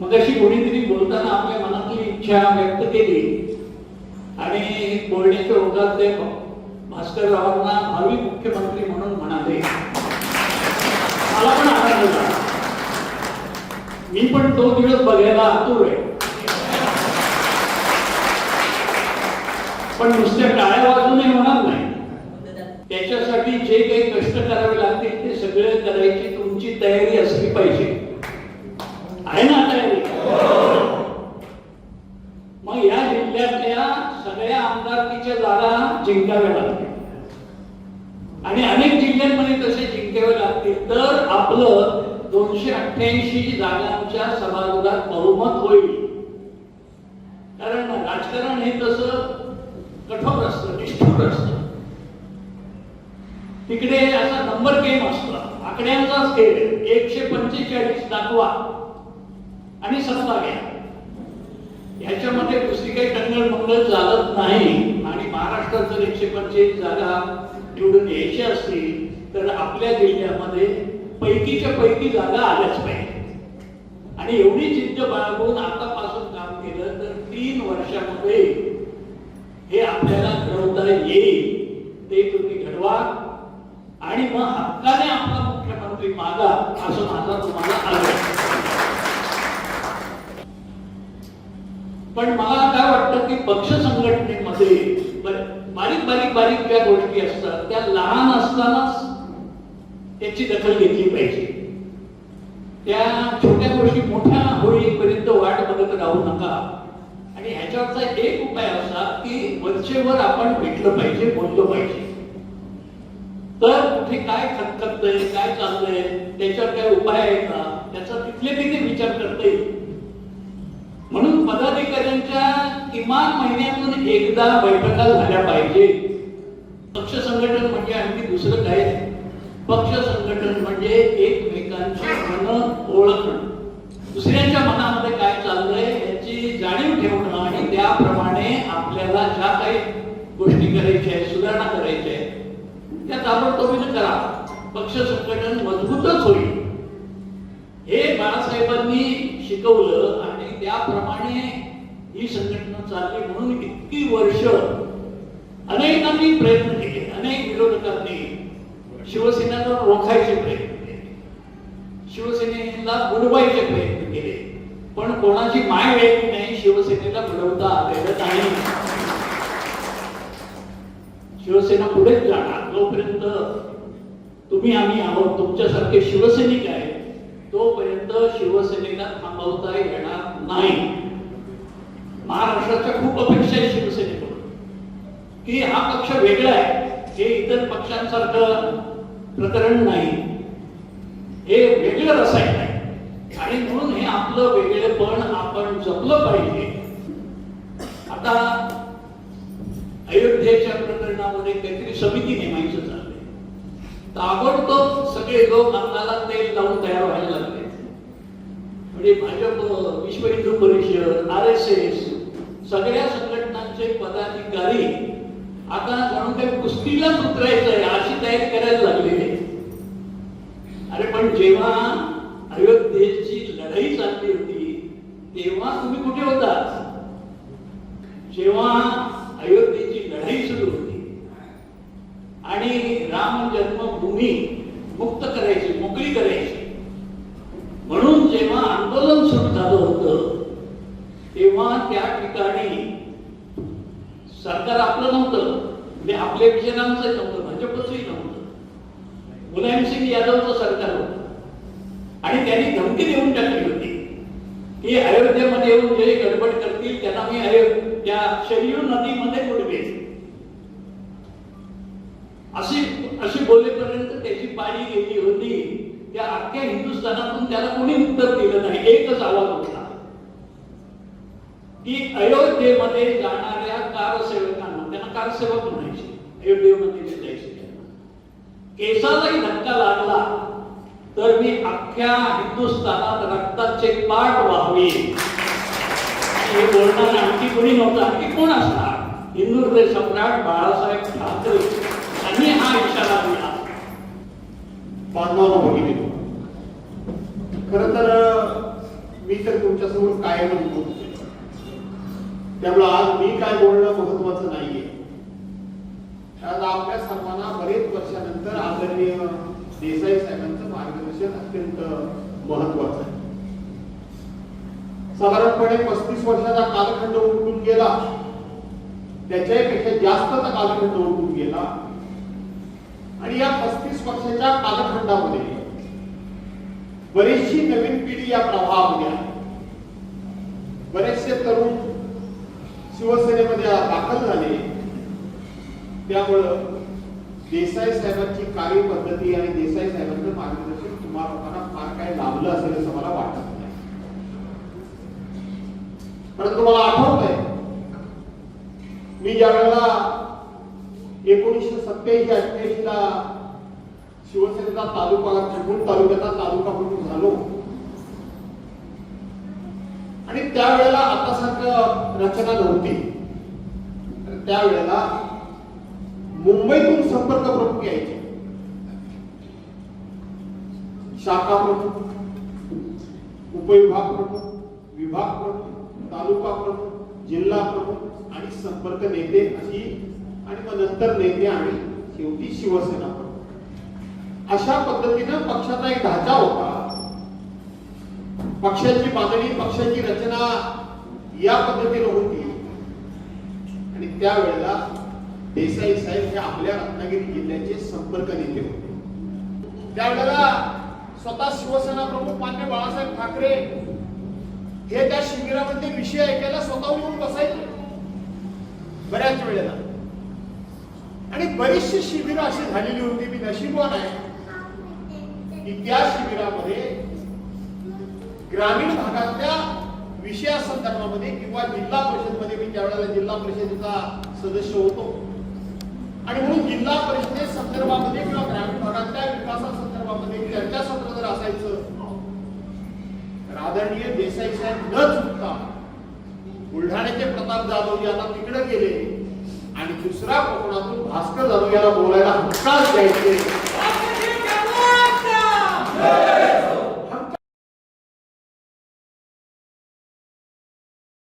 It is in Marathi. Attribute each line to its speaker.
Speaker 1: मगाशी कोणीतरी बोलताना आपल्या मनातली इच्छा व्यक्त केली आणि बोलण्याच्या ओघात ते भास्कररावांना भावी मुख्यमंत्री म्हणून म्हणाले. मला पण आनंद झाला. मी पण तो दिवस बघायला आतुर आहे. पण नुसत्या टाळ्या वाजूनही होणार नाही. त्याच्यासाठी जे काही कष्ट करावे लागतील ते सगळे करायची तुमची तयारी असली पाहिजे. आहे ना तयारी? मग या जिल्ह्यातल्या सगळ्या आमदारकीच्या जागा जिंकाव्या लागतील आणि अनेक जिल्ह्यांमध्ये तसे जिंकावे लागतील तर आपलं 288 जागांच्या सभागृहात बहुमत होईल. कारण राजकारण हे तसं कठोर असतं, निष्ठुर असतं. तिकडे असा नंबर गेम असतो, आकड्यांचाच खेळ. 145 दाखवा आणि सत्ता घ्या. याच्यामध्ये दुसरी काही टंगल मंगल चालत नाही. आणि महाराष्ट्रात जर 145 जागा निवडून यायची असतील तर आपल्या जिल्ह्यामध्ये पैकीच्या पैकी जागा आल्याच पाहिजे. आणि एवढी जिद्द बाळगून आतापासून काम केलं तर 3 वर्षामध्ये हे आपल्याला घडवता येईल. ते तुम्ही घडवा आणि मग हक्काने आपला मुख्यमंत्री मागा, असं माझा तुम्हाला आग्रह. पण मला काय वाटतं की पक्ष संघटनेमध्ये बारीक बारीक बारीक ज्या गोष्टी असतात त्या लहान असतानाच त्याची दखल घेतली पाहिजे. त्या छोट्या गोष्टी मोठ्या होईपर्यंत वाट बघत राहू नका. आणि ह्याच्यावरचा एक उपाय असा की वरचेवर आपण भेटलं पाहिजे, बोललो पाहिजे. तर कुठे काय खतखतय, काय चाललंय, त्याच्यावर काय उपाय आहे का, त्याचा तिथले तिथे विचार करता येईल. म्हणून पदाधिकाऱ्यांच्या किमान महिन्यातून एकदा बैठका झाल्या पाहिजे. पक्ष संघटन म्हणजे आणखी दुसरं काय? पक्ष संघटन म्हणजे एकमेकांची मनं ओळखणं, दुसऱ्यांच्या मनामध्ये काय चाललंय याची जाणीव ठेवणं आणि त्याप्रमाणे आपल्याला ज्या काही गोष्टी करायच्या आहेत, सुधारणा करायच्या आहेत त्या ताबडतोबीने करा. पक्ष संघटन मजबूतच होईल. हे बाळासाहेबांनी शिकवलं आणि त्याप्रमाणे ही संघटना चालली. म्हणून इतकी वर्ष अनेकांनी प्रयत्न केले. अनेक विरोधकांनी शिवसेनेला रोखायचे प्रयत्न केले, शिवसेनेला बुडवायचे प्रयत्न केले. पण कोणाची माय वेळी नाही, शिवसेनेला बुडवता आलेलं नाही. शिवसेना पुढेच जाणार. जोपर्यंत तुम्ही आम्ही आहोत, तुमच्यासारखे शिवसैनिक आहेत, तोपर्यंत शिवसेनेला थांबवता येणार नाही. महाराष्ट्राच्या खूप अपेक्षा आहे शिवसेनेकडून की हा पक्ष वेगळा आहे, हे इतर पक्षांसारखं प्रकरण नाही, हे वेगळं रसायन आहे. आणि म्हणून हे आपलं वेगळेपण आपण जपलं पाहिजे. आता अयोध्येच्या प्रकरणामध्ये काहीतरी समिती नेमायचं चाललंय. ताबडतोब सगळे लोक अंगाला तेल लावून तयार व्हायला लागले. म्हणजे भाजप, विश्व हिंदू परिषद, RSS सगळ्या संघटनांचे पदाधिकारी आता जणू काही कुस्तीलाच उतरायचंय अशी तयारी करायला लागलेली. अरे पण जेव्हा अयोध्येची लढाई चालली होती तेव्हा तुम्ही कुठे होता? जेव्हा अयोध्येची लढाई सुरू होती आणि राम जन्मभूमी मुक्त करायची, मोकळी करायची म्हणून जेव्हा आंदोलन सुरू झालं होतं तेव्हा त्या ठिकाणी सरकार आपलं नव्हतं, म्हणजे आपल्या विचारांचं नव्हतं, भाजपचंही नव्हतं, मुलायमसिंग यादवचं सरकार होतं. आणि त्यांनी धमकी देऊन टाकली होती की अयोध्येमध्ये येऊन जे गडबड करतील त्यांना मी त्या शरयू नदीमध्ये बुडवेन. अशी बोलेपर्यंत त्याची पाळी गेली होती. त्या अख्ख्या हिंदुस्थानातून त्याला कोणी उत्तर दिलं नाही. एकच आवाज उठला की अयोध्येमध्ये जाणाऱ्या कारसेवकांना, त्यांना कारसेवक म्हणायचे, अयोध्येमध्ये जे जायचे त्यांना, केसालाही धक्का लागला तर मी अख्ख्या हिंदुस्थानात रक्ताचे पाठ वाहवी. हे बोलणारे आणखी कोणी नव्हतं. आणखी कोण असणार? हिंदुहृदय सम्राट बाळासाहेब ठाकरे यांनी हा इशारा दिला.
Speaker 2: खरं तर मी तर तुमच्यासमोर कायमच बोलतोय. त्यामुळे आज मी काय बोलणं महत्वाचं नाहीये. आज आपल्या सर्वांना बरेच वर्षानंतर आदरणीय देसाई साहेबांचं मार्गदर्शन अत्यंत महत्वाचं आहे. साधारणपणे 35 वर्षाचा कालखंड उलटून गेला, त्याच्यापेक्षा जास्तचा कालखंड उलटून गेला. आणि या 35 वर्षाच्या कालखंडामध्ये बरीचशी नवीन पिढी या प्रवाहामध्ये आहे. बरेचसे तरुण शिवसेनेमध्ये दाखल झाले. त्यामुळं देसाई साहेबांची कार्यपद्धती आणि देसाई साहेबांचं मार्गदर्शन तुम्हाला लोकांना फार काय लाभलं असेल असं मला वाटत नाही. परंतु मला आठवत आहे, मी ज्या वेळेला 1987-88 ला शिवसेनेचा तालुका चिपळूण तालुक्याचा तालुका प्रमुख झालो आणि त्यावेळेला आता सारखं रचना नव्हती. त्यावेळेला मुंबईतून संपर्क प्रमुख यायचे, शाखा प्रमुख, उपविभाग प्रमुख, विभाग प्रमुख, तालुका प्रमुख, जिल्हा प्रमुख आणि संपर्क नेते अशी, आणि मग नंतर नेते आणि शेवटी शिवसेना प्रमुख. अशा पद्धतीनं पक्षाचा एक ढाचा होता. पक्षाची बांधणी, पक्षाची रचना या पद्धतीने होती. आणि त्यावेळेला देसाई साहेब हे आपल्या रत्नागिरी जिल्ह्याचे संपर्क नेते होते. त्यावेळेला स्वतः शिवसेना प्रमुख मान्य बाळासाहेब ठाकरे हे त्या शिबिरामध्ये विषय ऐकायला स्वतःहून येऊन बसायचे बऱ्याच वेळेला. आणि बरीचशी शिबिरं अशी झालेली होती. मी नशीबवान आहे की त्या शिबिरामध्ये ग्रामीण भागातल्या विषयासंदर्भामध्ये किंवा जिल्हा परिषदमध्ये, मी त्यावेळेला जिल्हा परिषदेचा सदस्य होतो आणि म्हणून जिल्हा परिषदे संदर्भामध्ये किंवा ग्रामीण भागातल्या विकासासंदर्भामध्ये चर्चासत्र जर असायचं तर आदरणीय देसाई साहेब न चुकता बुलढाण्याचे प्रताप जाधव यांना तिकडे गेले आणि दुसरा कोकणातून भास्कर जाधव याला बोलायला हक्काच द्यायचे.